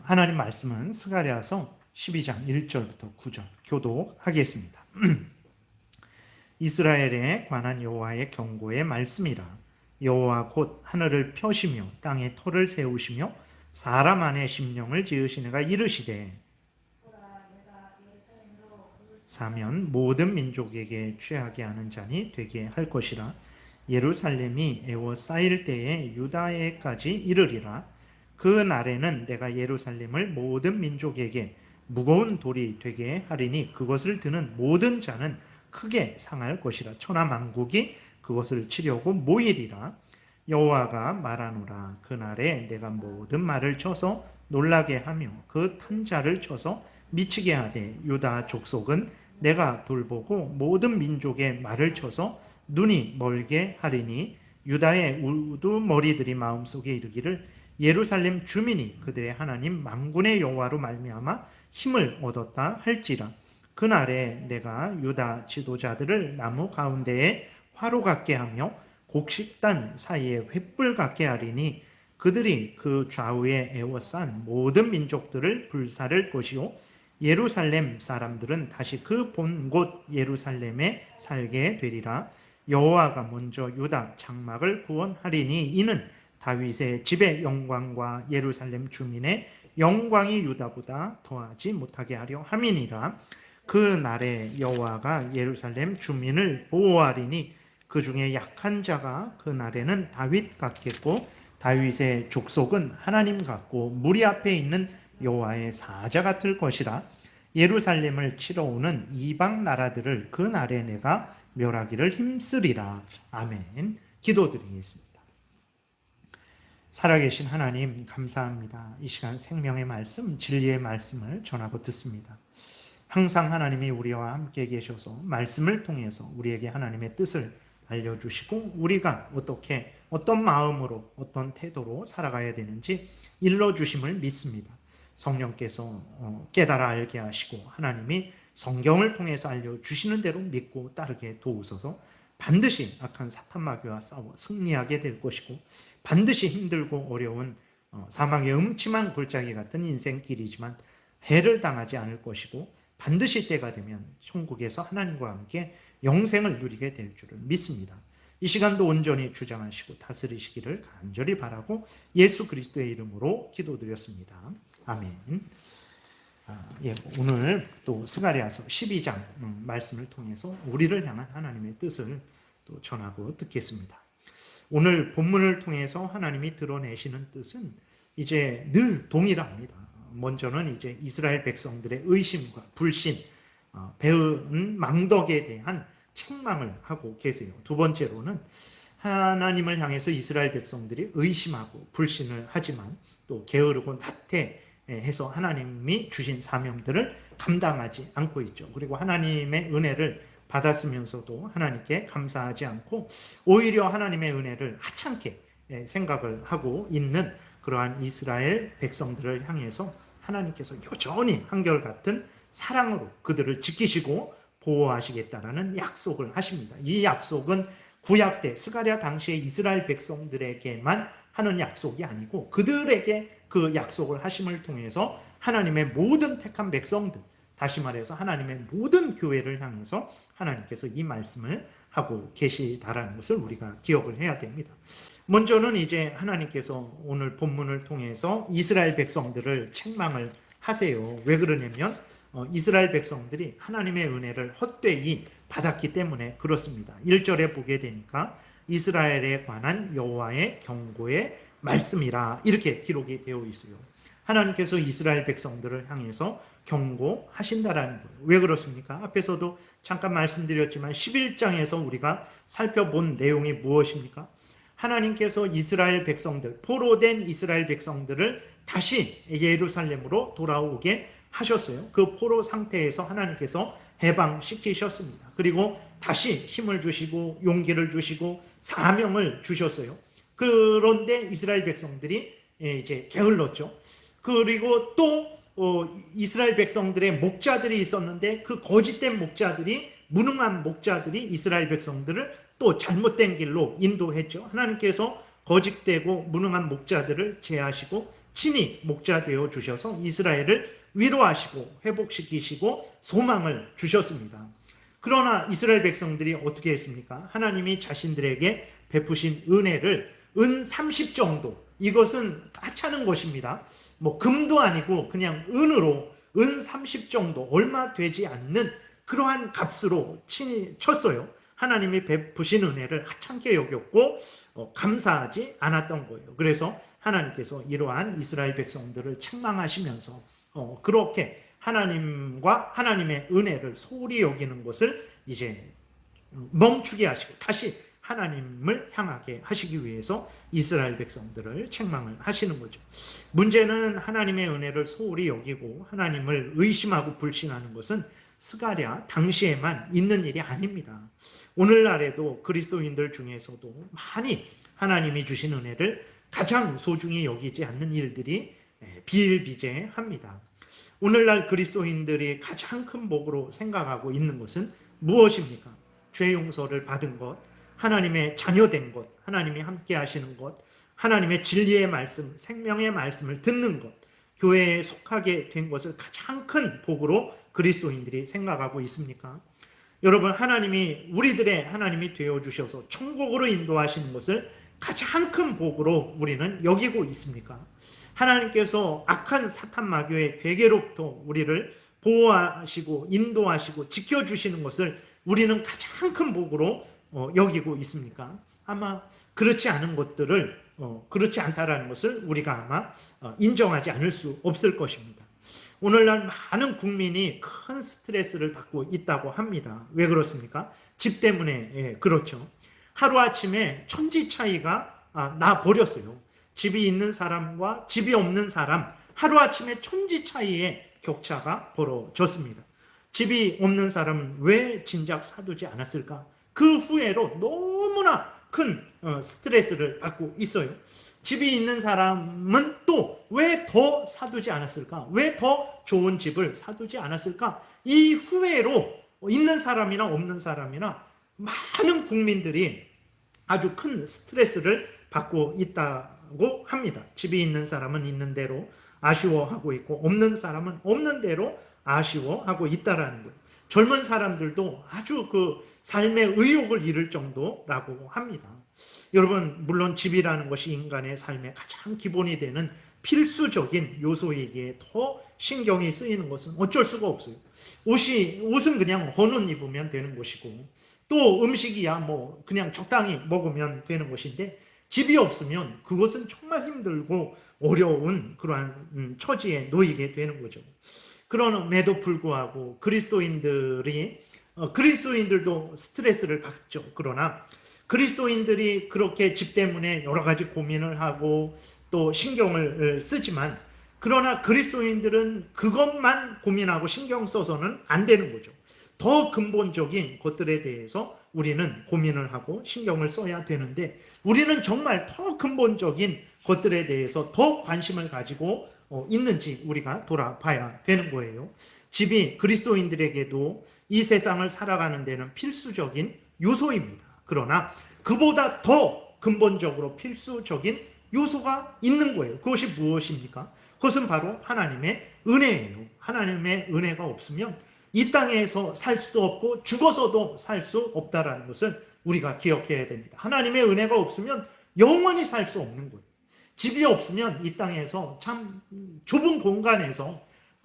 하나님 말씀은 스가랴서 12장 1절부터 9절 교독하겠습니다. 이스라엘에 관한 여호와의 경고의 말씀이라. 여호와 곧 하늘을 펴시며 땅에 터를 세우시며 사람 안에 심령을 지으시느가 이르시되 사면 모든 민족에게 취하게 하는 잔이 되게 할 것이라. 예루살렘이 에워싸일 때에 유다에까지 이르리라. 그 날에는 내가 예루살렘을 모든 민족에게 무거운 돌이 되게 하리니 그것을 드는 모든 자는 크게 상할 것이라. 천하 만국이 그것을 치려고 모이리라. 여호와가 말하노라. 그날에 내가 모든 말을 쳐서 놀라게 하며 그 탄 자를 쳐서 미치게 하되 유다 족속은 내가 돌보고 모든 민족의 말을 쳐서 눈이 멀게 하리니 유다의 우두머리들이 마음속에 이르기를 예루살렘 주민이 그들의 하나님 만군의 여호와로 말미암아 힘을 얻었다 할지라. 그날에 내가 유다 지도자들을 나무 가운데에 화로 같게 하며 곡식단 사이에 횃불 같게 하리니 그들이 그 좌우에 에워싼 모든 민족들을 불사를 것이요 예루살렘 사람들은 다시 그 본 곳 예루살렘에 살게 되리라. 여호와가 먼저 유다 장막을 구원하리니 이는 다윗의 집의 영광과 예루살렘 주민의 영광이 유다보다 더하지 못하게 하려 함이니라. 그 날에 여호와가 예루살렘 주민을 보호하리니 그 중에 약한 자가 그 날에는 다윗 같겠고 다윗의 족속은 하나님 같고 무리 앞에 있는 여호와의 사자 같을 것이라. 예루살렘을 치러 오는 이방 나라들을 그 날에 내가 멸하기를 힘쓰리라. 아멘. 기도드리겠습니다. 살아계신 하나님 감사합니다. 이 시간 생명의 말씀, 진리의 말씀을 전하고 듣습니다. 항상 하나님이 우리와 함께 계셔서 말씀을 통해서 우리에게 하나님의 뜻을 알려주시고 우리가 어떻게 어떤 마음으로 어떤 태도로 살아가야 되는지 일러주심을 믿습니다. 성령께서 깨달아 알게 하시고 하나님이 성경을 통해서 알려주시는 대로 믿고 따르게 도우소서. 반드시 악한 사탄마귀와 싸워 승리하게 될 것이고 반드시 힘들고 어려운 사망의 음침한 골짜기 같은 인생길이지만 해를 당하지 않을 것이고 반드시 때가 되면 천국에서 하나님과 함께 영생을 누리게 될 줄을 믿습니다. 이 시간도 온전히 주장하시고 다스리시기를 간절히 바라고 예수 그리스도의 이름으로 기도드렸습니다. 아멘. 오늘 또 스가랴서 12장 말씀을 통해서 우리를 향한 하나님의 뜻을 또 전하고 듣겠습니다. 오늘 본문을 통해서 하나님이 드러내시는 뜻은 이제 늘 동일합니다. 먼저는 이제 이스라엘 백성들의 의심과 불신, 배은 망덕에 대한 책망을 하고 계세요. 두 번째로는 하나님을 향해서 이스라엘 백성들이 의심하고 불신을 하지만 또 게으르고 나태해서 하나님이 주신 사명들을 감당하지 않고 있죠. 그리고 하나님의 은혜를 받았으면서도 하나님께 감사하지 않고 오히려 하나님의 은혜를 하찮게 생각을 하고 있는 그러한 이스라엘 백성들을 향해서 하나님께서 여전히 한결같은 사랑으로 그들을 지키시고 보호하시겠다라는 약속을 하십니다. 이 약속은 구약 때 스가랴 당시의 이스라엘 백성들에게만 하는 약속이 아니고 그들에게 그 약속을 하심을 통해서 하나님의 모든 택한 백성들, 다시 말해서 하나님의 모든 교회를 향해서 하나님께서 이 말씀을 하고 계시다라는 것을 우리가 기억을 해야 됩니다. 먼저는 이제 하나님께서 오늘 본문을 통해서 이스라엘 백성들을 책망을 하세요. 왜 그러냐면 이스라엘 백성들이 하나님의 은혜를 헛되이 받았기 때문에 그렇습니다. 1절에 보게 되니까 이스라엘에 관한 여호와의 경고의 말씀이라 이렇게 기록이 되어 있어요. 하나님께서 이스라엘 백성들을 향해서 경고하신다라는 거예요. 왜 그렇습니까? 앞에서도 잠깐 말씀드렸지만 11장에서 우리가 살펴본 내용이 무엇입니까? 하나님께서 이스라엘 백성들, 포로된 이스라엘 백성들을 다시 예루살렘으로 돌아오게 하셨어요. 그 포로 상태에서 하나님께서 해방시키셨습니다. 그리고 다시 힘을 주시고 용기를 주시고 사명을 주셨어요. 그런데 이스라엘 백성들이 이제 게을렀죠. 그리고 또 이스라엘 백성들의 목자들이 있었는데 그 거짓된 목자들이, 무능한 목자들이 이스라엘 백성들을 또 잘못된 길로 인도했죠. 하나님께서 거짓되고 무능한 목자들을 제하시고 친히 목자 되어 주셔서 이스라엘을 위로하시고 회복시키시고 소망을 주셨습니다. 그러나 이스라엘 백성들이 어떻게 했습니까? 하나님이 자신들에게 베푸신 은혜를 은 30 정도, 이것은 하찮은 것입니다. 뭐 금도 아니고 그냥 은으로 은 30 정도, 얼마 되지 않는 그러한 값으로 쳤어요. 하나님이 베푸신 은혜를 하찮게 여겼고 감사하지 않았던 거예요. 그래서 하나님께서 이러한 이스라엘 백성들을 책망하시면서 그렇게 하나님과 하나님의 은혜를 소홀히 여기는 것을 이제 멈추게 하시고 다시 하나님을 향하게 하시기 위해서 이스라엘 백성들을 책망을 하시는 거죠. 문제는 하나님의 은혜를 소홀히 여기고 하나님을 의심하고 불신하는 것은 스가랴 당시에만 있는 일이 아닙니다. 오늘날에도 그리스도인들 중에서도 많이 하나님이 주신 은혜를 가장 소중히 여기지 않는 일들이 비일비재합니다. 오늘날 그리스도인들이 가장 큰 복으로 생각하고 있는 것은 무엇입니까? 죄 용서를 받은 것, 하나님의 자녀된 것, 하나님이 함께 하시는 것, 하나님의 진리의 말씀, 생명의 말씀을 듣는 것, 교회에 속하게 된 것을 가장 큰 복으로 그리스도인들이 생각하고 있습니까? 여러분, 하나님이 우리들의 하나님이 되어주셔서 천국으로 인도하시는 것을 가장 큰 복으로 우리는 여기고 있습니까? 하나님께서 악한 사탄 마귀의 괴계로부터 우리를 보호하시고 인도하시고 지켜주시는 것을 우리는 가장 큰 복으로 여기고 있습니까? 아마 그렇지 않은 것들을 그렇지 않다라는 것을 우리가 아마 인정하지 않을 수 없을 것입니다. 오늘날 많은 국민이 큰 스트레스를 받고 있다고 합니다. 왜 그렇습니까? 집 때문에 그렇죠. 하루아침에 천지 차이가 나 버렸어요. 집이 있는 사람과 집이 없는 사람, 하루아침에 천지 차이의 격차가 벌어졌습니다. 집이 없는 사람은 왜 진작 사두지 않았을까? 그 후회로 너무나 큰 스트레스를 받고 있어요. 집이 있는 사람은 또 왜 더 사두지 않았을까? 왜 더 좋은 집을 사두지 않았을까? 이 후회로 있는 사람이나 없는 사람이나 많은 국민들이 아주 큰 스트레스를 받고 있다고 합니다. 집이 있는 사람은 있는 대로 아쉬워하고 있고 없는 사람은 없는 대로 아쉬워하고 있다라는 거예요. 젊은 사람들도 아주 그 삶의 의욕을 잃을 정도라고 합니다. 여러분, 물론 집이라는 것이 인간의 삶의 가장 기본이 되는 필수적인 요소이기에 더 신경이 쓰이는 것은 어쩔 수가 없어요. 옷은 그냥 헌 옷 입으면 되는 것이고 또 음식이야 뭐 그냥 적당히 먹으면 되는 것인데 집이 없으면 그것은 정말 힘들고 어려운 그러한 처지에 놓이게 되는 거죠. 그럼에도 불구하고 그리스도인들도 스트레스를 받죠. 그러나 그리스도인들이 그렇게 집 때문에 여러 가지 고민을 하고 또 신경을 쓰지만 그러나 그리스도인들은 그것만 고민하고 신경 써서는 안 되는 거죠. 더 근본적인 것들에 대해서 우리는 고민을 하고 신경을 써야 되는데 우리는 정말 더 근본적인 것들에 대해서 더 관심을 가지고 있는지 우리가 돌아봐야 되는 거예요. 집이 그리스도인들에게도 이 세상을 살아가는 데는 필수적인 요소입니다. 그러나 그보다 더 근본적으로 필수적인 요소가 있는 거예요. 그것이 무엇입니까? 그것은 바로 하나님의 은혜예요. 하나님의 은혜가 없으면 이 땅에서 살 수도 없고 죽어서도 살 수 없다는 것을 우리가 기억해야 됩니다. 하나님의 은혜가 없으면 영원히 살 수 없는 거예요. 집이 없으면 이 땅에서 참 좁은 공간에서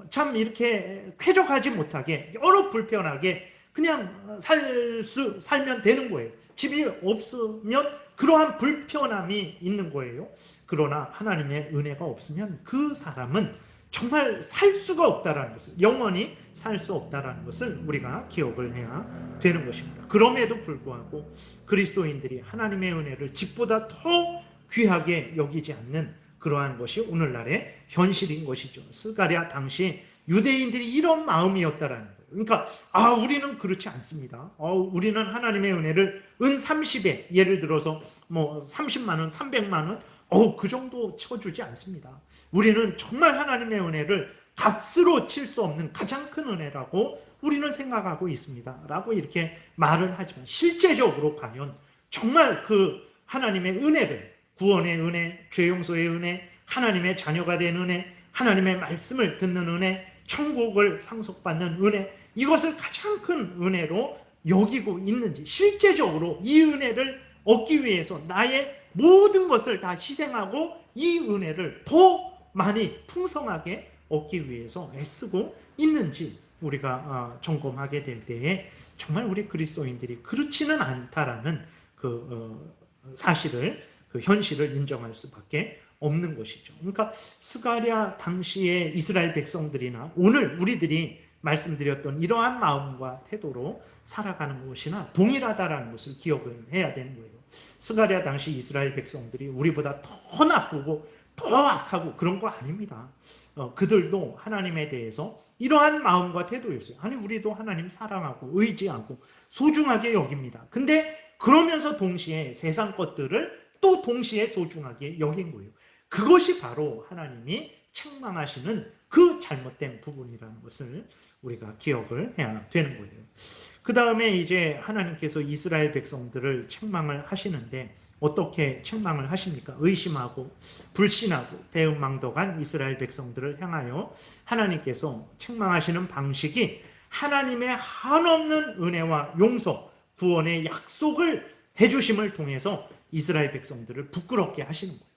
참 이렇게 쾌적하지 못하게 여러 불편하게 그냥 살면 되는 거예요. 집이 없으면 그러한 불편함이 있는 거예요. 그러나 하나님의 은혜가 없으면 그 사람은 정말 살 수가 없다라는 것을, 영원히 살 수 없다라는 것을 우리가 기억을 해야 되는 것입니다. 그럼에도 불구하고 그리스도인들이 하나님의 은혜를 집보다 더 귀하게 여기지 않는 그러한 것이 오늘날의 현실인 것이죠. 스가랴 당시 유대인들이 이런 마음이었다라는 거예요. 그러니까 우리는 그렇지 않습니다. 우리는 하나님의 은혜를 은 30에 예를 들어서 뭐 30만 원, 300만 원 그 정도 쳐주지 않습니다. 우리는 정말 하나님의 은혜를 값으로 칠 수 없는 가장 큰 은혜라고 우리는 생각하고 있습니다. 라고 이렇게 말을 하지만 실제적으로 가면 정말 그 하나님의 은혜를, 구원의 은혜, 죄 용서의 은혜, 하나님의 자녀가 된 은혜, 하나님의 말씀을 듣는 은혜, 천국을 상속받는 은혜, 이것을 가장 큰 은혜로 여기고 있는지, 실제적으로 이 은혜를 얻기 위해서 나의 모든 것을 다 희생하고 이 은혜를 더 많이 풍성하게 얻기 위해서 애쓰고 있는지 우리가 점검하게 될 때에 정말 우리 그리스도인들이 그렇지는 않다라는 사실을, 현실을 인정할 수밖에 없는 것이죠. 그러니까 스가랴 당시의 이스라엘 백성들이나 오늘 우리들이 말씀드렸던 이러한 마음과 태도로 살아가는 것이나 동일하다라는 것을 기억을 해야 되는 거예요. 스가랴 당시 이스라엘 백성들이 우리보다 더 나쁘고 더 악하고 그런 거 아닙니다. 그들도 하나님에 대해서 이러한 마음과 태도였어요. 아니, 우리도 하나님 사랑하고 의지하고 소중하게 여깁니다. 근데 그러면서 동시에 세상 것들을 또 동시에 소중하게 여긴 거예요. 그것이 바로 하나님이 책망하시는 그 잘못된 부분이라는 것을 우리가 기억을 해야 되는 거예요. 그 다음에 이제 하나님께서 이스라엘 백성들을 책망을 하시는데 어떻게 책망을 하십니까? 의심하고 불신하고 배은망덕한 이스라엘 백성들을 향하여 하나님께서 책망하시는 방식이 하나님의 한없는 은혜와 용서, 구원의 약속을 해주심을 통해서 이스라엘 백성들을 부끄럽게 하시는 거예요.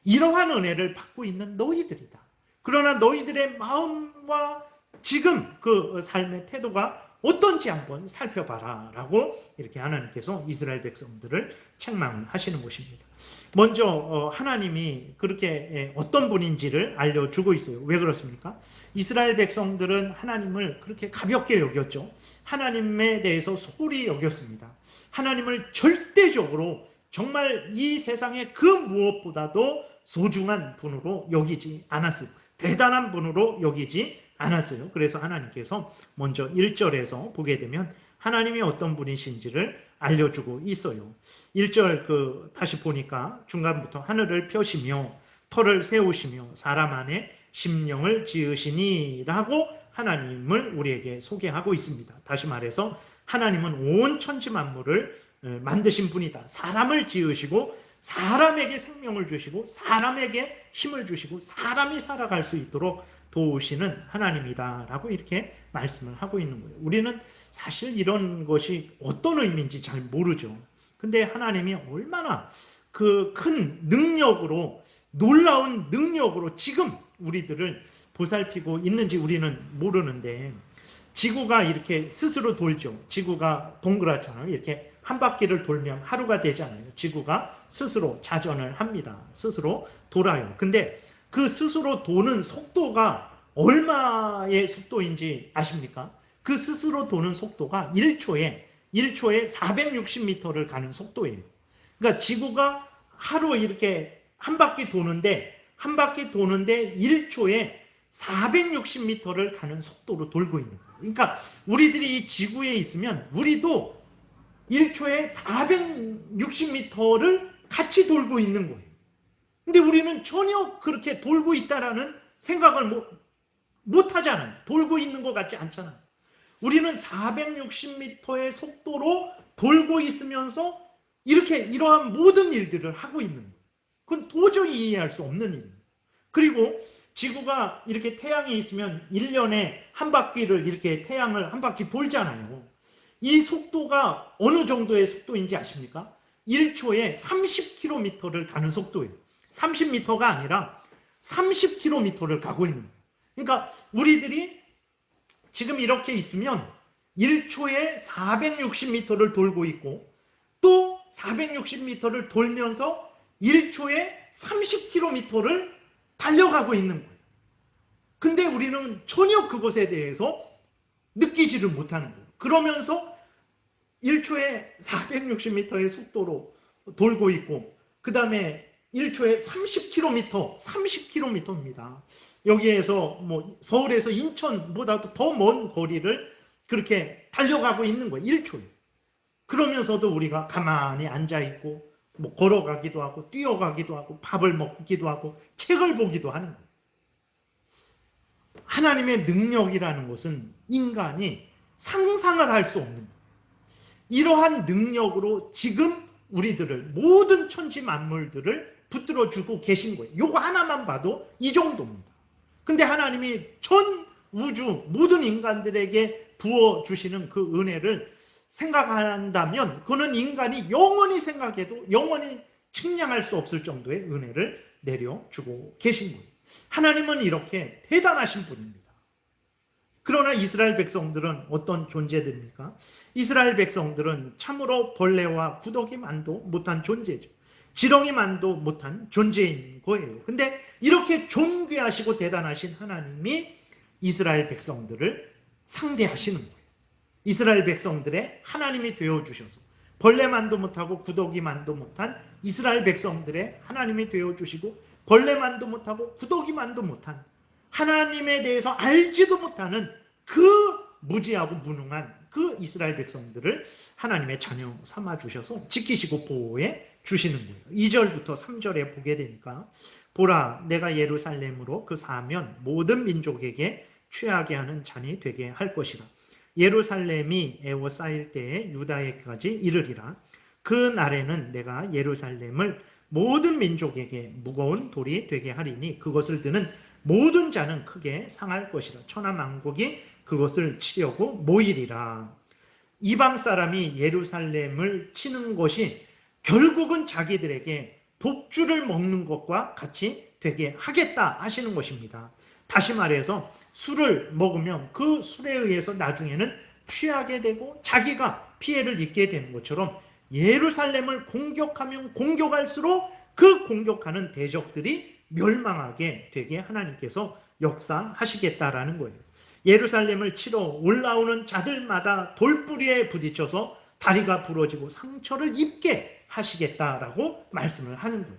이러한 은혜를 받고 있는 너희들이다. 그러나 너희들의 마음과 지금 그 삶의 태도가 어떤지 한번 살펴봐라 라고 이렇게 하나님께서 이스라엘 백성들을 책망을 하시는 것입니다. 먼저 하나님이 그렇게 어떤 분인지를 알려주고 있어요. 왜 그렇습니까? 이스라엘 백성들은 하나님을 그렇게 가볍게 여겼죠. 하나님에 대해서 소홀히 여겼습니다. 하나님을 절대적으로 정말 이 세상의 그 무엇보다도 소중한 분으로 여기지 않았어요. 대단한 분으로 여기지 않았어요. 그래서 하나님께서 먼저 1절에서 보게 되면 하나님이 어떤 분이신지를 알려주고 있어요. 1절 다시 보니까 중간부터 하늘을 펴시며 터를 세우시며 사람 안에 심령을 지으시니 라고 하나님을 우리에게 소개하고 있습니다. 다시 말해서 하나님은 온 천지 만물을 만드신 분이다. 사람을 지으시고 사람에게 생명을 주시고 사람에게 힘을 주시고 사람이 살아갈 수 있도록 도우시는 하나님이다 라고 이렇게 말씀을 하고 있는 거예요. 우리는 사실 이런 것이 어떤 의미인지 잘 모르죠. 근데 하나님이 얼마나 그 큰 능력으로, 놀라운 능력으로 지금 우리들을 보살피고 있는지 우리는 모르는데, 지구가 이렇게 스스로 돌죠. 지구가 동그랗잖아요. 이렇게 한 바퀴를 돌면 하루가 되잖아요. 지구가 스스로 자전을 합니다. 스스로 돌아요. 근데 그 스스로 도는 속도가 얼마의 속도인지 아십니까? 그 스스로 도는 속도가 1초에 460m를 가는 속도예요. 그러니까 지구가 하루 이렇게 한 바퀴 도는데 1초에 460m를 가는 속도로 돌고 있는 거예요. 그러니까 우리들이 이 지구에 있으면 우리도 1초에 460m를 같이 돌고 있는 거예요. 근데 우리는 전혀 그렇게 돌고 있다라는 생각을 못 하잖아요. 돌고 있는 것 같지 않잖아요. 우리는 460m의 속도로 돌고 있으면서 이러한 모든 일들을 하고 있는 거예요. 그건 도저히 이해할 수 없는 일입니다. 그리고 지구가 이렇게 태양이 있으면 1년에 한 바퀴를 이렇게 태양을 한 바퀴 돌잖아요. 이 속도가 어느 정도의 속도인지 아십니까? 1초에 30km를 가는 속도예요. 30m가 아니라 30km를 가고 있는 거예요. 그러니까 우리들이 지금 이렇게 있으면 1초에 460m를 돌고 있고 또 460m를 돌면서 1초에 30km를 달려가고 있는 거예요. 근데 우리는 전혀 그것에 대해서 느끼지를 못하는 거예요. 그러면서 1초에 460m의 속도로 돌고 있고 그 다음에 1초에 30km입니다. 여기에서 서울에서 인천보다도 더 먼 거리를 그렇게 달려가고 있는 거예요. 1초에. 그러면서도 우리가 가만히 앉아있고 걸어가기도 하고 뛰어가기도 하고 밥을 먹기도 하고 책을 보기도 하는 거예요. 하나님의 능력이라는 것은 인간이 상상을 할 수 없는 거예요. 이러한 능력으로 지금 우리들을, 모든 천지 만물들을 붙들어주고 계신 거예요. 요거 하나만 봐도 이 정도입니다. 근데 하나님이 전 우주 모든 인간들에게 부어주시는 그 은혜를 생각한다면 그는 인간이 영원히 생각해도 영원히 측량할 수 없을 정도의 은혜를 내려주고 계신 거예요. 하나님은 이렇게 대단하신 분입니다. 그러나 이스라엘 백성들은 어떤 존재들입니까? 이스라엘 백성들은 참으로 벌레와 구더기만도 못한 존재죠. 지렁이만도 못한 존재인 거예요. 근데 이렇게 존귀하시고 대단하신 하나님이 이스라엘 백성들을 상대하시는 거예요. 이스라엘 백성들의 하나님이 되어주셔서 벌레만도 못하고 구더기만도 못한 이스라엘 백성들의 하나님이 되어주시고 벌레만도 못하고 구더기만도 못한 하나님에 대해서 알지도 못하는 그 무지하고 무능한 그 이스라엘 백성들을 하나님의 자녀 삼아주셔서 지키시고 보호해 주시는 거예요. 2절부터 3절에 보게 되니까 보라 내가 예루살렘으로 그 사면 모든 민족에게 취하게 하는 잔이 되게 할 것이라. 예루살렘이 에워싸일 때에 유다에까지 이르리라. 그 날에는 내가 예루살렘을 모든 민족에게 무거운 돌이 되게 하리니 그것을 드는 모든 자는 크게 상할 것이라. 천하 만국이 그것을 치려고 모이리라. 이방 사람이 예루살렘을 치는 것이 결국은 자기들에게 독주를 먹는 것과 같이 되게 하겠다 하시는 것입니다. 다시 말해서 술을 먹으면 그 술에 의해서 나중에는 취하게 되고 자기가 피해를 입게 되는 것처럼 예루살렘을 공격하면 공격할수록 그 공격하는 대적들이 멸망하게 되게 하나님께서 역사하시겠다라는 거예요. 예루살렘을 치러 올라오는 자들마다 돌뿌리에 부딪혀서 다리가 부러지고 상처를 입게 하시겠다라고 말씀을 하는 거예요.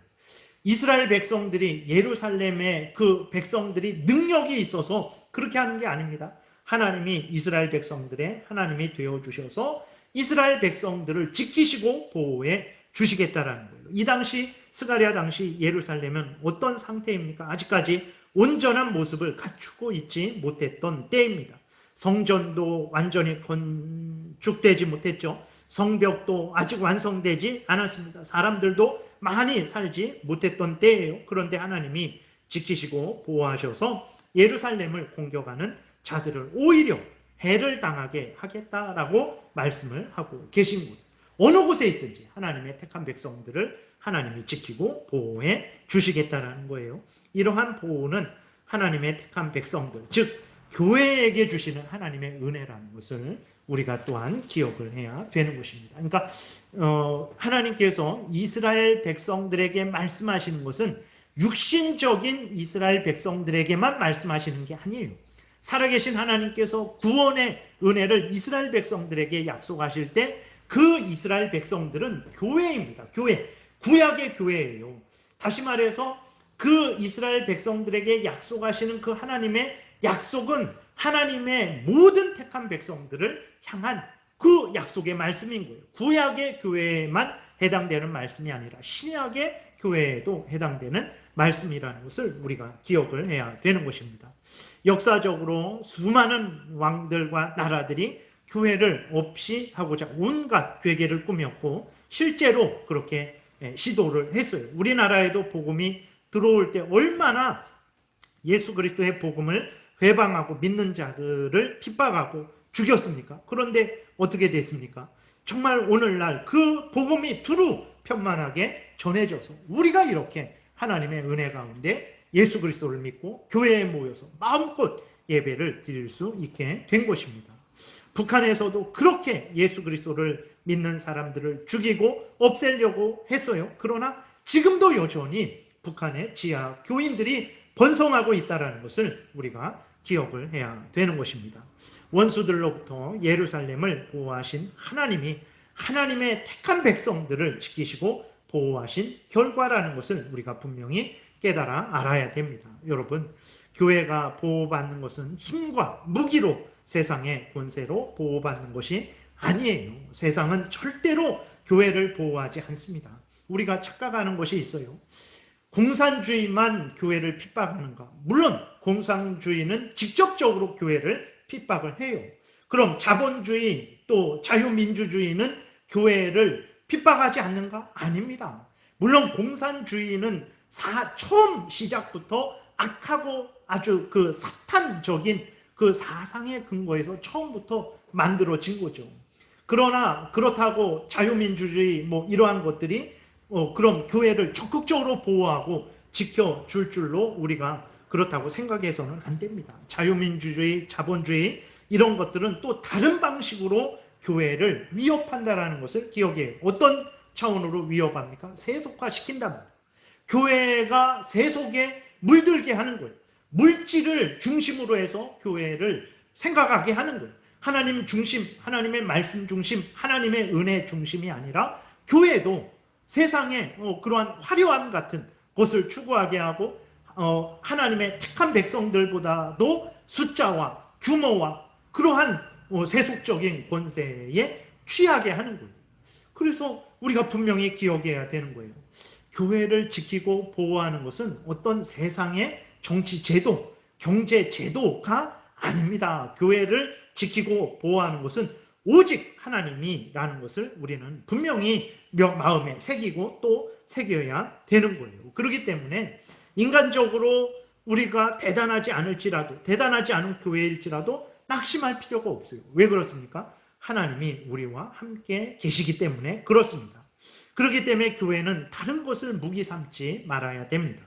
이스라엘 백성들이 예루살렘의 그 백성들이 능력이 있어서 그렇게 하는 게 아닙니다. 하나님이 이스라엘 백성들의 하나님이 되어주셔서 이스라엘 백성들을 지키시고 보호해 주시겠다라는 거예요. 이 당시 스가랴 당시 예루살렘은 어떤 상태입니까? 아직까지 온전한 모습을 갖추고 있지 못했던 때입니다. 성전도 완전히 건축되지 못했죠. 성벽도 아직 완성되지 않았습니다. 사람들도 많이 살지 못했던 때예요. 그런데 하나님이 지키시고 보호하셔서 예루살렘을 공격하는 자들을 오히려 해를 당하게 하겠다라고 말씀을 하고 계신 거예요. 어느 곳에 있든지 하나님의 택한 백성들을 하나님이 지키고 보호해 주시겠다라는 거예요. 이러한 보호는 하나님의 택한 백성들, 즉 교회에게 주시는 하나님의 은혜라는 것을 우리가 또한 기억을 해야 되는 것입니다. 그러니까 하나님께서 이스라엘 백성들에게 말씀하시는 것은 육신적인 이스라엘 백성들에게만 말씀하시는 게 아니에요. 살아계신 하나님께서 구원의 은혜를 이스라엘 백성들에게 약속하실 때 그 이스라엘 백성들은 교회입니다. 교회, 구약의 교회예요. 다시 말해서 그 이스라엘 백성들에게 약속하시는 그 하나님의 약속은 하나님의 모든 택한 백성들을 향한 그 약속의 말씀인 거예요. 구약의 교회에만 해당되는 말씀이 아니라 신약의 교회에도 해당되는 말씀이라는 것을 우리가 기억을 해야 되는 것입니다. 역사적으로 수많은 왕들과 나라들이 교회를 없이 하고자 온갖 괴계를 꾸몄고 실제로 그렇게 시도를 했어요. 우리나라에도 복음이 들어올 때 얼마나 예수 그리스도의 복음을 회방하고 믿는 자들을 핍박하고 죽였습니까? 그런데 어떻게 됐습니까? 정말 오늘날 그 복음이 두루 편만하게 전해져서 우리가 이렇게 하나님의 은혜 가운데 예수 그리스도를 믿고 교회에 모여서 마음껏 예배를 드릴 수 있게 된 것입니다. 북한에서도 그렇게 예수 그리스도를 믿는 사람들을 죽이고 없애려고 했어요. 그러나 지금도 여전히 북한의 지하 교인들이 번성하고 있다는 것을 우리가 기억을 해야 되는 것입니다. 원수들로부터 예루살렘을 보호하신 하나님이 하나님의 택한 백성들을 지키시고 보호하신 결과라는 것을 우리가 분명히 깨달아 알아야 됩니다. 여러분, 교회가 보호받는 것은 힘과 무기로 세상의 권세로 보호받는 것이 아니에요. 세상은 절대로 교회를 보호하지 않습니다. 우리가 착각하는 것이 있어요. 공산주의만 교회를 핍박하는가? 물론 공산주의는 직접적으로 교회를 핍박을 해요. 그럼 자본주의 또 자유민주주의는 교회를 핍박하지 않는가? 아닙니다. 물론 공산주의는 처음 시작부터 악하고 아주 그 사탄적인 그 사상의 근거에서 처음부터 만들어진 거죠. 그러나 그렇다고 자유민주주의 뭐 이러한 것들이 그럼 교회를 적극적으로 보호하고 지켜줄 줄로 우리가 그렇다고 생각해서는 안 됩니다. 자유민주주의, 자본주의 이런 것들은 또 다른 방식으로 교회를 위협한다는 것을 기억해요. 어떤 차원으로 위협합니까? 세속화시킨답니다. 교회가 세속에 물들게 하는 거예요. 물질을 중심으로 해서 교회를 생각하게 하는 거예요. 하나님 중심, 하나님의 말씀 중심, 하나님의 은혜 중심이 아니라 교회도 세상에 그러한 화려함 같은 것을 추구하게 하고 하나님의 택한 백성들보다도 숫자와 규모와 그러한 세속적인 권세에 취하게 하는 거예요. 그래서 우리가 분명히 기억해야 되는 거예요. 교회를 지키고 보호하는 것은 어떤 세상의 정치 제도, 경제 제도가 아닙니다. 교회를 지키고 보호하는 것은 오직 하나님이라는 것을 우리는 분명히 마음에 새기고 또 새겨야 되는 거예요. 그렇기 때문에 인간적으로 우리가 대단하지 않을지라도, 대단하지 않은 교회일지라도 낙심할 필요가 없어요. 왜 그렇습니까? 하나님이 우리와 함께 계시기 때문에 그렇습니다. 그렇기 때문에 교회는 다른 것을 무기 삼지 말아야 됩니다.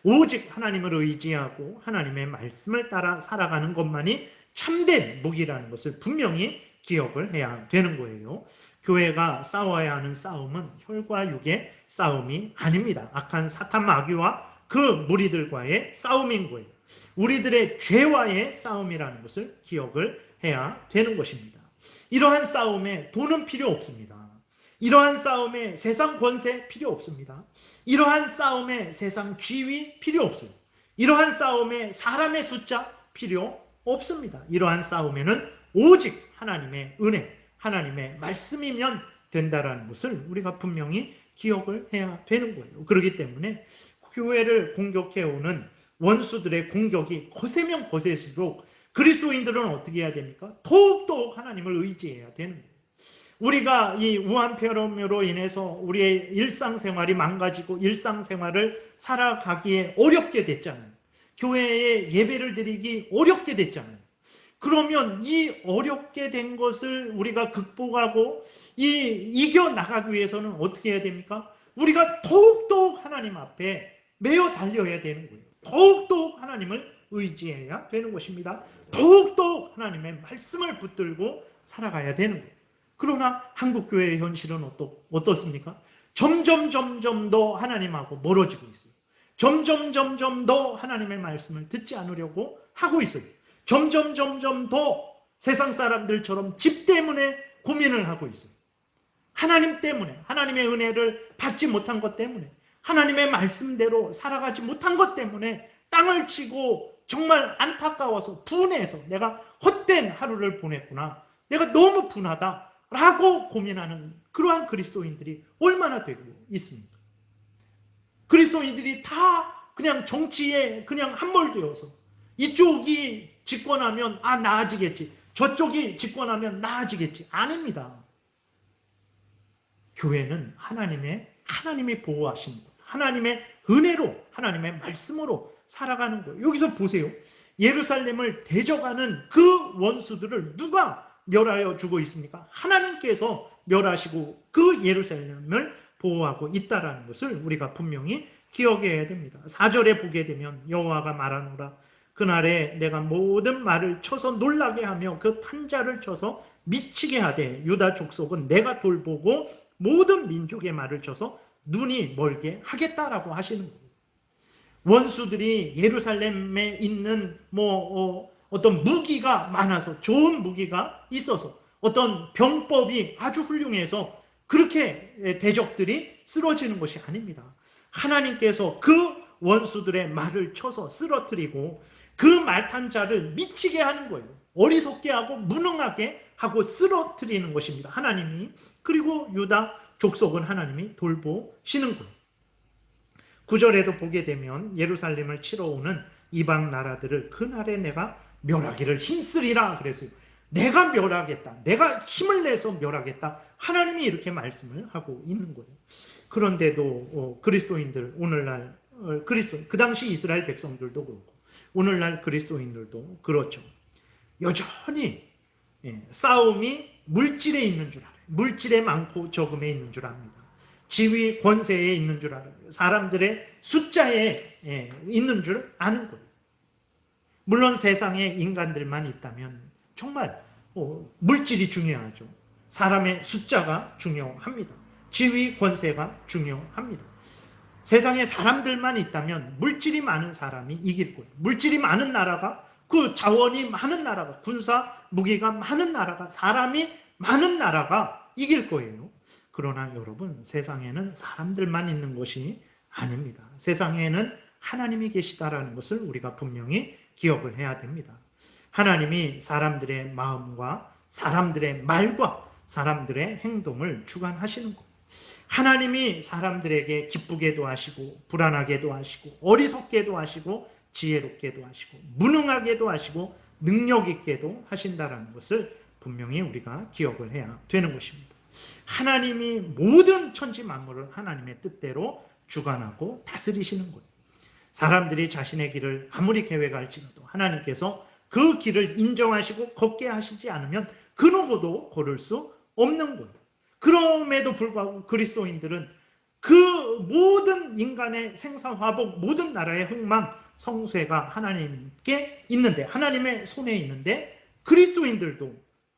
오직 하나님을 의지하고 하나님의 말씀을 따라 살아가는 것만이 참된 무기라는 것을 분명히 기억을 해야 되는 거예요. 교회가 싸워야 하는 싸움은 혈과 육의 싸움이 아닙니다. 악한 사탄 마귀와 그 무리들과의 싸움인 거예요. 우리들의 죄와의 싸움이라는 것을 기억을 해야 되는 것입니다. 이러한 싸움에 돈은 필요 없습니다. 이러한 싸움에 세상 권세 필요 없습니다. 이러한 싸움에 세상 지위 필요 없어요. 이러한 싸움에 사람의 숫자 필요 없습니다. 이러한 싸움에는 오직 하나님의 은혜, 하나님의 말씀이면 된다라는 것을 우리가 분명히 기억을 해야 되는 거예요. 그렇기 때문에 교회를 공격해오는 원수들의 공격이 거세면 거세일수록 그리스도인들은 어떻게 해야 됩니까? 더욱더욱 하나님을 의지해야 되는 거예요. 우리가 이 우한폐렴으로 인해서 우리의 일상생활이 망가지고 일상생활을 살아가기에 어렵게 됐잖아요. 교회에 예배를 드리기 어렵게 됐잖아요. 그러면 이 어렵게 된 것을 우리가 극복하고 이겨나가기 위해서는 어떻게 해야 됩니까? 우리가 더욱더욱 하나님 앞에 매어 달려야 되는 거예요. 더욱더욱 하나님을 의지해야 되는 것입니다. 더욱더욱 하나님의 말씀을 붙들고 살아가야 되는 거예요. 그러나 한국교회의 현실은 어떻습니까? 점점 더 하나님하고 멀어지고 있어요. 점점 더 하나님의 말씀을 듣지 않으려고 하고 있어요. 점점 더 세상 사람들처럼 집 때문에 고민을 하고 있어요. 하나님 때문에, 하나님의 은혜를 받지 못한 것 때문에, 하나님의 말씀대로 살아가지 못한 것 때문에 땅을 치고 정말 안타까워서 분해서 내가 헛된 하루를 보냈구나. 내가 너무 분하다. 라고 고민하는 그러한 그리스도인들이 얼마나 되고 있습니까? 그리스도인들이 다 그냥 정치에 그냥 함몰되어서 이쪽이 집권하면 나아지겠지, 저쪽이 집권하면 나아지겠지. 아닙니다. 교회는 하나님이 보호하신 것, 하나님의 은혜로, 하나님의 말씀으로 살아가는 거예요. 여기서 보세요. 예루살렘을 대적하는 그 원수들을 누가 멸하여 주고 있습니까? 하나님께서 멸하시고 그 예루살렘을 보호하고 있다는 것을 우리가 분명히 기억해야 됩니다. 4절에 보게 되면 여호와가 말하노라. 그날에 내가 모든 말을 쳐서 놀라게 하며 그 탄자를 쳐서 미치게 하되 유다 족속은 내가 돌보고 모든 민족의 말을 쳐서 눈이 멀게 하겠다라고 하시는 거예요. 원수들이 예루살렘에 있는 어떤 무기가 많아서, 좋은 무기가 있어서, 어떤 병법이 아주 훌륭해서 그렇게 대적들이 쓰러지는 것이 아닙니다. 하나님께서 그 원수들의 말을 쳐서 쓰러뜨리고 그 말탄 자를 미치게 하는 거예요. 어리석게 하고 무능하게 하고 쓰러뜨리는 것입니다. 하나님이. 그리고 유다 족속은 하나님이 돌보시는 거예요. 9절에도 보게 되면 예루살렘을 치러 오는 이방 나라들을 그날에 내가 멸하기를 힘쓰리라 그랬어요. 내가 멸하겠다. 내가 힘을 내서 멸하겠다. 하나님이 이렇게 말씀을 하고 있는 거예요. 그런데도 그리스도인들, 오늘날 그 당시 이스라엘 백성들도 그렇고 오늘날 그리스도인들도 그렇죠. 여전히 싸움이 물질에 있는 줄 알아요. 물질에 많고 적음에 있는 줄 압니다. 지위, 권세에 있는 줄 알아요. 사람들의 숫자에 있는 줄 아는 거예요. 물론 세상에 인간들만 있다면 정말 물질이 중요하죠. 사람의 숫자가 중요합니다. 지위, 권세가 중요합니다. 세상에 사람들만 있다면 물질이 많은 사람이 이길 거예요. 물질이 많은 나라가, 그 자원이 많은 나라가, 군사 무기가 많은 나라가, 사람이 많은 나라가 이길 거예요. 그러나 여러분, 세상에는 사람들만 있는 것이 아닙니다. 세상에는 하나님이 계시다라는 것을 우리가 분명히 기억을 해야 됩니다. 하나님이 사람들의 마음과 사람들의 말과 사람들의 행동을 주관하시는 것. 하나님이 사람들에게 기쁘게도 하시고 불안하게도 하시고 어리석게도 하시고 지혜롭게도 하시고 무능하게도 하시고 능력 있게도 하신다는 것을 분명히 우리가 기억을 해야 되는 것입니다. 하나님이 모든 천지 만물을 하나님의 뜻대로 주관하고 다스리시는 거예요. 사람들이 자신의 길을 아무리 계획할지라도 하나님께서 그 길을 인정하시고 걷게 하시지 않으면 그 누구도 걸을 수 없는 거예요. 그럼에도 불구하고 그리스도인들은 그 모든 인간의 생사화복, 모든 나라의 흥망, 성쇠가 하나님께 있는데, 하나님의 손에 있는데, 그리스도인들도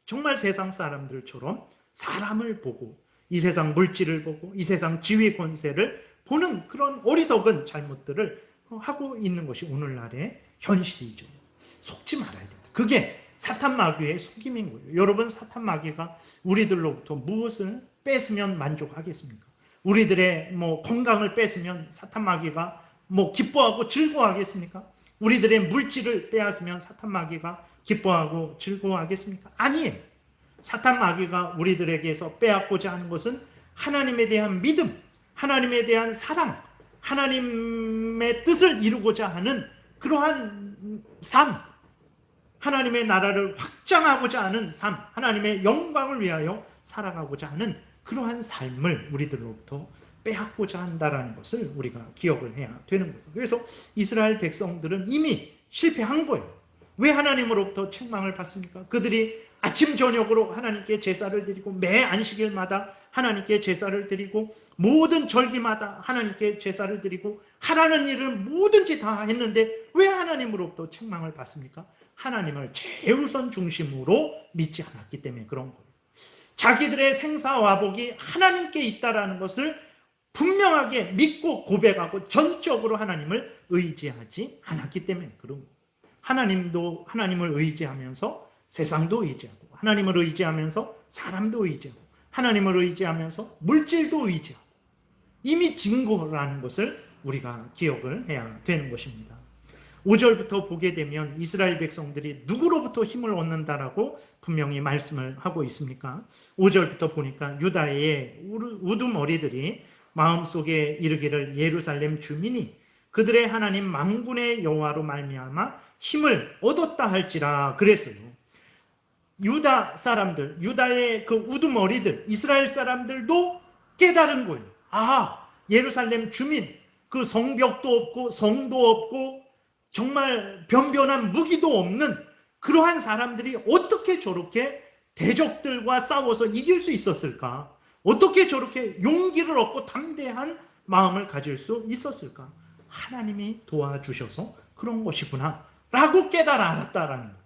정말 세상 사람들처럼 사람을 보고 이 세상 물질을 보고 이 세상 지위 권세를 보는 그런 어리석은 잘못들을 하고 있는 것이 오늘날의 현실이죠. 속지 말아야 됩니다. 그게 사탄 마귀의 속임인 거예요. 여러분, 사탄 마귀가 우리들로부터 무엇을 뺏으면 만족하겠습니까? 우리들의 건강을 뺏으면 사탄 마귀가 기뻐하고 즐거워하겠습니까? 우리들의 물질을 빼앗으면 사탄 마귀가 기뻐하고 즐거워하겠습니까? 아니에요. 사탄 마귀가 우리들에게서 빼앗고자 하는 것은 하나님에 대한 믿음, 하나님에 대한 사랑, 하나님의 뜻을 이루고자 하는 그러한 삶, 하나님의 나라를 확장하고자 하는 삶, 하나님의 영광을 위하여 살아가고자 하는 그러한 삶을 우리들로부터 빼앗고자 한다는 것을 우리가 기억을 해야 되는 거예요. 그래서 이스라엘 백성들은 이미 실패한 거예요. 왜 하나님으로부터 책망을 받습니까? 그들이 아침 저녁으로 하나님께 제사를 드리고 매 안식일마다 하나님께 제사를 드리고 모든 절기마다 하나님께 제사를 드리고 하라는 일을 뭐든지 다 했는데 왜 하나님으로부터 책망을 받습니까? 하나님을 최우선 중심으로 믿지 않았기 때문에 그런 거예요. 자기들의 생사화복이 하나님께 있다는 것을 분명하게 믿고 고백하고 전적으로 하나님을 의지하지 않았기 때문에 그런 거예요. 하나님도 하나님을 의지하면서 세상도 의지하고 하나님을 의지하면서 사람도 의지하고 하나님을 의지하면서 물질도 의지하고 이미 증거라는 것을 우리가 기억을 해야 되는 것입니다. 5절부터 보게 되면 이스라엘 백성들이 누구로부터 힘을 얻는다라고 분명히 말씀을 하고 있습니까? 5절부터 보니까 유다의 우두머리들이 마음속에 이르기를 예루살렘 주민이 그들의 하나님 만군의 여호와로 말미암아 힘을 얻었다 할지라 그랬어요. 유다 사람들, 유다의 그 우두머리들, 이스라엘 사람들도 깨달은 거예요. 아, 예루살렘 주민, 그 성벽도 없고 성도 없고 정말 변변한 무기도 없는 그러한 사람들이 어떻게 저렇게 대적들과 싸워서 이길 수 있었을까? 어떻게 저렇게 용기를 얻고 담대한 마음을 가질 수 있었을까? 하나님이 도와주셔서 그런 것이구나 라고 깨달아 알았다라는 거예요.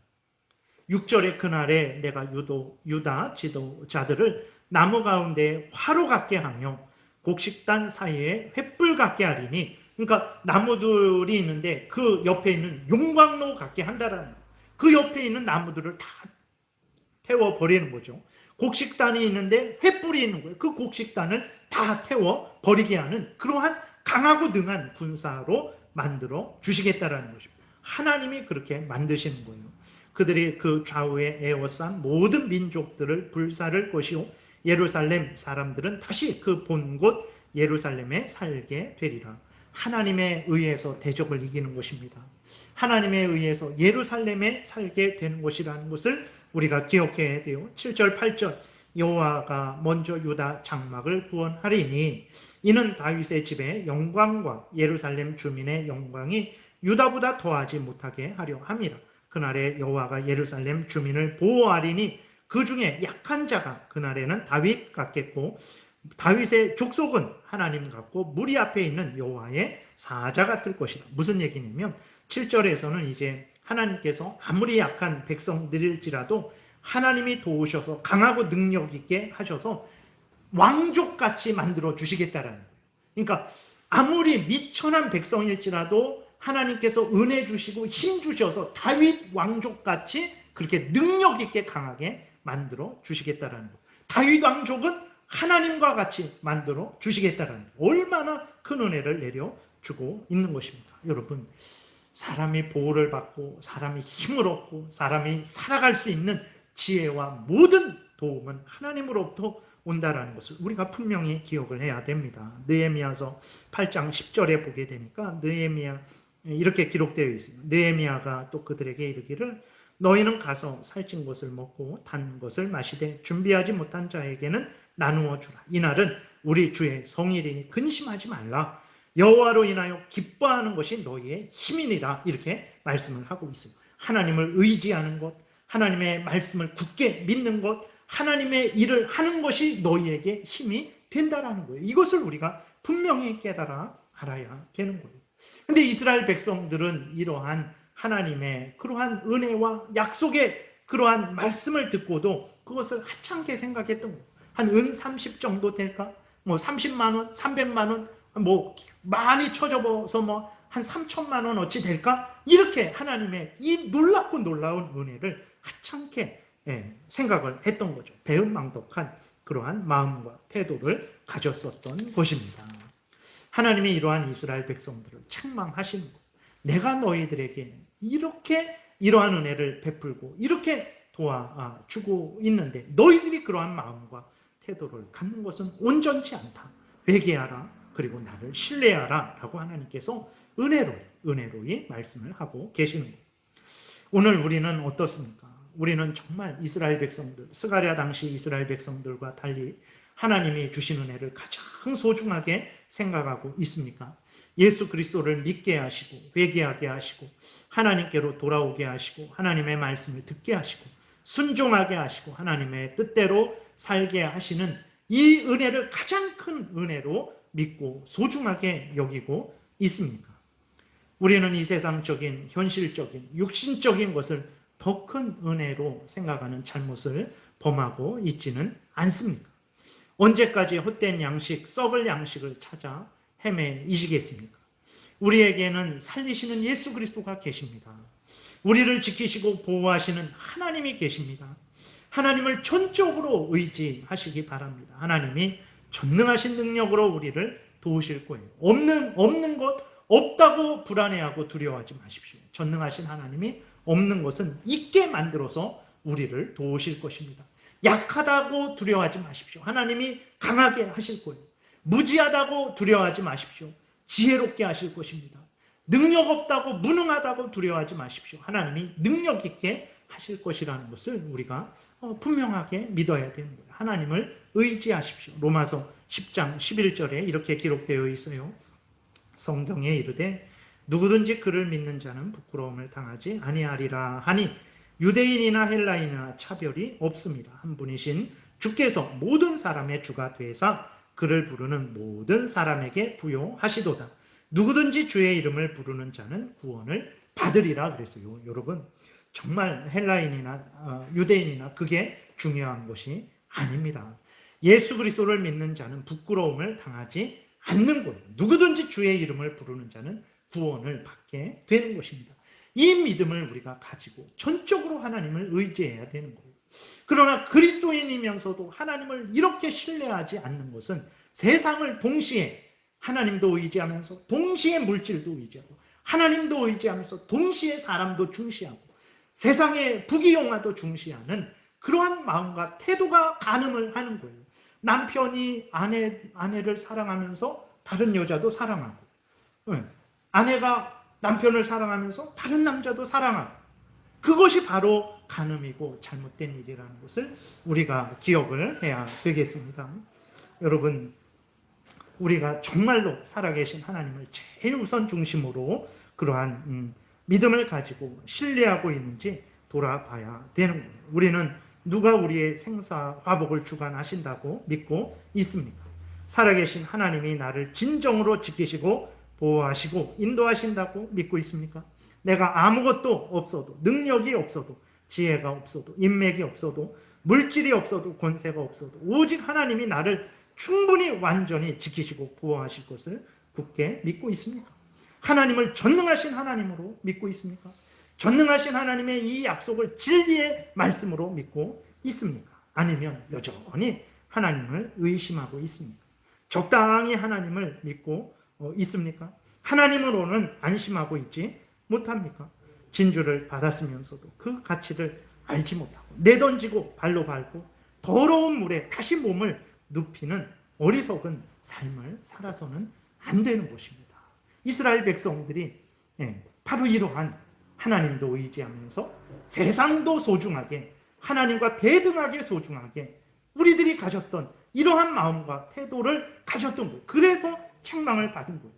6절의 그날에 내가 유다 지도자들을 나무 가운데 화로 같게 하며 곡식단 사이에 횃불 같게 하리니, 그러니까 나무들이 있는데 그 옆에 있는 용광로 같게 한다라는 거예요. 그 옆에 있는 나무들을 다 태워버리는 거죠. 곡식단이 있는데 횃불이 있는 거예요. 그 곡식단을 다 태워버리게 하는 그러한 강하고 능한 군사로 만들어 주시겠다라는 것입니다. 하나님이 그렇게 만드시는 거예요. 그들이 그 좌우에 에워싼 모든 민족들을 불사를 것이요 예루살렘 사람들은 다시 그 본 곳 예루살렘에 살게 되리라. 하나님에 의해서 대적을 이기는 것입니다. 하나님에 의해서 예루살렘에 살게 되는 것이라는 것을 우리가 기억해야 돼요. 7절 8절 여호와가 먼저 유다 장막을 구원하리니 이는 다윗의 집의 영광과 예루살렘 주민의 영광이 유다보다 더하지 못하게 하려 함이라. 그날에 여호와가 예루살렘 주민을 보호하리니 그 중에 약한 자가 그날에는 다윗 같겠고 다윗의 족속은 하나님 같고 무리 앞에 있는 여호와의 사자 같을 것이다. 무슨 얘기냐면 7절에서는 이제 하나님께서 아무리 약한 백성들일지라도 하나님이 도우셔서 강하고 능력 있게 하셔서 왕족같이 만들어 주시겠다라는 거예요. 그러니까 아무리 미천한 백성일지라도 하나님께서 은혜 주시고 힘 주셔서 다윗 왕족같이 그렇게 능력 있게 강하게 만들어 주시겠다라는 거예요. 다윗 왕족은 하나님과 같이 만들어 주시겠다라는 거예요. 얼마나 큰 은혜를 내려주고 있는 것입니까? 여러분, 사람이 보호를 받고 사람이 힘을 얻고 사람이 살아갈 수 있는 지혜와 모든 도움은 하나님으로부터 온다라는 것을 우리가 분명히 기억을 해야 됩니다. 느헤미야서 8장 10절에 보게 되니까 느헤미야 이렇게 기록되어 있습니다. 느헤미야가 또 그들에게 이르기를 너희는 가서 살찐 것을 먹고 단 것을 마시되 준비하지 못한 자에게는 나누어 주라. 이날은 우리 주의 성일이니 근심하지 말라. 여호와로 인하여 기뻐하는 것이 너희의 힘이니라. 이렇게 말씀을 하고 있습니다. 하나님을 의지하는 것, 하나님의 말씀을 굳게 믿는 것, 하나님의 일을 하는 것이 너희에게 힘이 된다라는 거예요. 이것을 우리가 분명히 깨달아 알아야 되는 거예요. 근데 이스라엘 백성들은 이러한 하나님의 그러한 은혜와 약속의 그러한 말씀을 듣고도 그것을 하찮게 생각했던 거예요. 한 은 30 정도 될까? 뭐 30만 원, 300만 원, 뭐 많이 쳐져서 뭐 한 3천만 원 어찌 될까? 이렇게 하나님의 이 놀랍고 놀라운 은혜를 하찮게 생각을 했던 거죠. 배은망덕한 그러한 마음과 태도를 가졌었던 것입니다. 하나님이 이러한 이스라엘 백성들을 책망하시는 것. 내가 너희들에게 이렇게 이러한 은혜를 베풀고 이렇게 도와주고 있는데 너희들이 그러한 마음과 태도를 갖는 것은 온전치 않다. 회개하라. 그리고 나를 신뢰하라. 라고 하나님께서 은혜로이 말씀을 하고 계시는 거예요. 오늘 우리는 어떻습니까? 우리는 정말 이스라엘 백성들, 스가랴 당시 이스라엘 백성들과 달리 하나님이 주신 은혜를 가장 소중하게 생각하고 있습니까? 예수 그리스도를 믿게 하시고 회개하게 하시고 하나님께로 돌아오게 하시고 하나님의 말씀을 듣게 하시고 순종하게 하시고 하나님의 뜻대로 살게 하시는 이 은혜를 가장 큰 은혜로 믿고 소중하게 여기고 있습니까? 우리는 이 세상적인 현실적인 육신적인 것을 더 큰 은혜로 생각하는 잘못을 범하고 있지는 않습니까? 언제까지 헛된 양식, 썩을 양식을 찾아 헤매이시겠습니까? 우리에게는 살리시는 예수 그리스도가 계십니다. 우리를 지키시고 보호하시는 하나님이 계십니다. 하나님을 전적으로 의지하시기 바랍니다. 하나님이 전능하신 능력으로 우리를 도우실 거예요. 없는 것, 없다고 불안해하고 두려워하지 마십시오. 전능하신 하나님이 없는 것은 있게 만들어서 우리를 도우실 것입니다. 약하다고 두려워하지 마십시오. 하나님이 강하게 하실 거예요. 무지하다고 두려워하지 마십시오. 지혜롭게 하실 것입니다. 능력 없다고 무능하다고 두려워하지 마십시오. 하나님이 능력 있게 하실 것이라는 것을 우리가 분명하게 믿어야 되는 거예요. 하나님을 의지하십시오. 로마서 10장 11절에 이렇게 기록되어 있어요. 성경에 이르되 누구든지 그를 믿는 자는 부끄러움을 당하지 아니하리라 하니 유대인이나 헬라인이나 차별이 없습니다. 한 분이신 주께서 모든 사람의 주가 되사 그를 부르는 모든 사람에게 부요하시도다. 누구든지 주의 이름을 부르는 자는 구원을 받으리라 그랬어요. 여러분, 정말 헬라인이나 유대인이나 그게 중요한 것이 아닙니다. 예수 그리스도를 믿는 자는 부끄러움을 당하지 않는 거예요. 누구든지 주의 이름을 부르는 자는 구원을 받게 되는 것입니다. 이 믿음을 우리가 가지고 전적으로 하나님을 의지해야 되는 거예요. 그러나 그리스도인이면서도 하나님을 이렇게 신뢰하지 않는 것은 세상을 동시에 하나님도 의지하면서 동시에 물질도 의지하고 하나님도 의지하면서 동시에 사람도 중시하고 세상의 부귀영화도 중시하는 그러한 마음과 태도가 간음을 하는 거예요. 남편이 아내를 사랑하면서 다른 여자도 사랑하고 아내가 남편을 사랑하면서 다른 남자도 사랑하고 그것이 바로 간음이고 잘못된 일이라는 것을 우리가 기억을 해야 되겠습니다. 여러분, 우리가 정말로 살아계신 하나님을 제일 우선 중심으로 그러한 믿음을 가지고 신뢰하고 있는지 돌아봐야 되는 거예요. 우리는 누가 우리의 생사화복을 주관하신다고 믿고 있습니까? 살아계신 하나님이 나를 진정으로 지키시고 보호하시고 인도하신다고 믿고 있습니까? 내가 아무것도 없어도, 능력이 없어도, 지혜가 없어도, 인맥이 없어도, 물질이 없어도, 권세가 없어도 오직 하나님이 나를 충분히 완전히 지키시고 보호하실 것을 굳게 믿고 있습니까? 하나님을 전능하신 하나님으로 믿고 있습니까? 전능하신 하나님의 이 약속을 진리의 말씀으로 믿고 있습니까? 아니면 여전히 하나님을 의심하고 있습니까? 적당히 하나님을 믿고 있습니까? 하나님으로는 안심하고 있지 못합니까? 진주를 받았으면서도 그 가치를 알지 못하고 내던지고 발로 밟고 더러운 물에 다시 몸을 눕히는 어리석은 삶을 살아서는 안 되는 것입니다. 이스라엘 백성들이 바로 이러한 하나님도 의지하면서 세상도 소중하게, 하나님과 대등하게 소중하게 우리들이 가졌던 이러한 마음과 태도를 가졌던 거예요. 그래서 책망을 받은 거예요.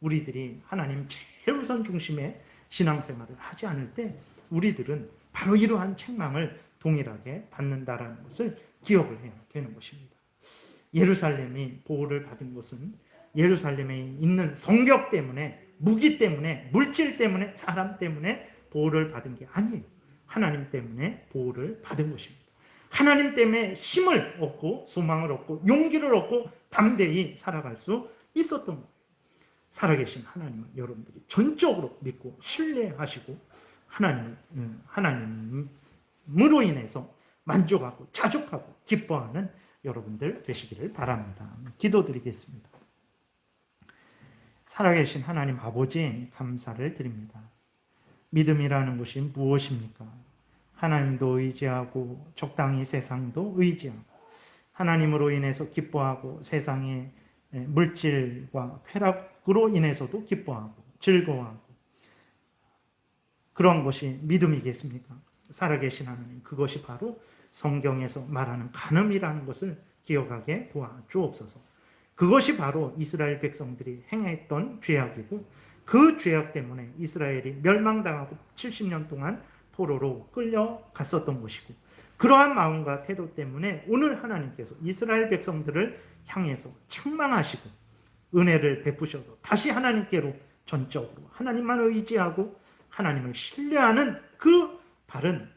우리들이 하나님 제일 우선 중심의 신앙생활을 하지 않을 때 우리들은 바로 이러한 책망을 동일하게 받는다라는 것을 기억을 해야 되는 것입니다. 예루살렘이 보호를 받은 것은 예루살렘에 있는 성벽 때문에, 무기 때문에, 물질 때문에, 사람 때문에 보호를 받은 게 아니에요. 하나님 때문에 보호를 받은 것입니다. 하나님 때문에 힘을 얻고 소망을 얻고 용기를 얻고 담대히 살아갈 수 있었던 거예요. 살아계신 하나님을 여러분들이 전적으로 믿고 신뢰하시고 하나님으로 인해서 만족하고 자족하고 기뻐하는 여러분들 되시기를 바랍니다. 기도드리겠습니다. 살아계신 하나님 아버지 감사를 드립니다. 믿음이라는 것이 무엇입니까? 하나님도 의지하고 적당히 세상도 의지하고 하나님으로 인해서 기뻐하고 세상의 물질과 쾌락으로 인해서도 기뻐하고 즐거워하고 그런 것이 믿음이겠습니까? 살아계신 하나님, 그것이 바로 성경에서 말하는 간음이라는 것을 기억하게 도와주옵소서. 그것이 바로 이스라엘 백성들이 행했던 죄악이고 그 죄악 때문에 이스라엘이 멸망당하고 70년 동안 포로로 끌려갔었던 것이고 그러한 마음과 태도 때문에 오늘 하나님께서 이스라엘 백성들을 향해서 책망하시고 은혜를 베푸셔서 다시 하나님께로 전적으로 하나님만 의지하고 하나님을 신뢰하는 그 바른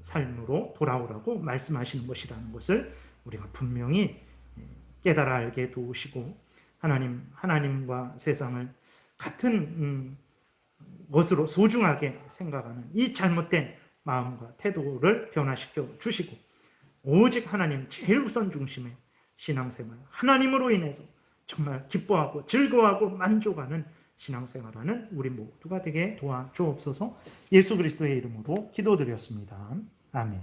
삶으로 돌아오라고 말씀하시는 것이라는 것을 우리가 분명히 깨달아 알게 도우시고 하나님과 세상을 같은 것으로 소중하게 생각하는 이 잘못된 마음과 태도를 변화시켜 주시고 오직 하나님 제일 우선 중심의 신앙생활, 하나님으로 인해서 정말 기뻐하고 즐거워하고 만족하는 신앙생활하는 우리 모두가 되게 도와주옵소서. 예수 그리스도의 이름으로 기도드렸습니다. 아멘.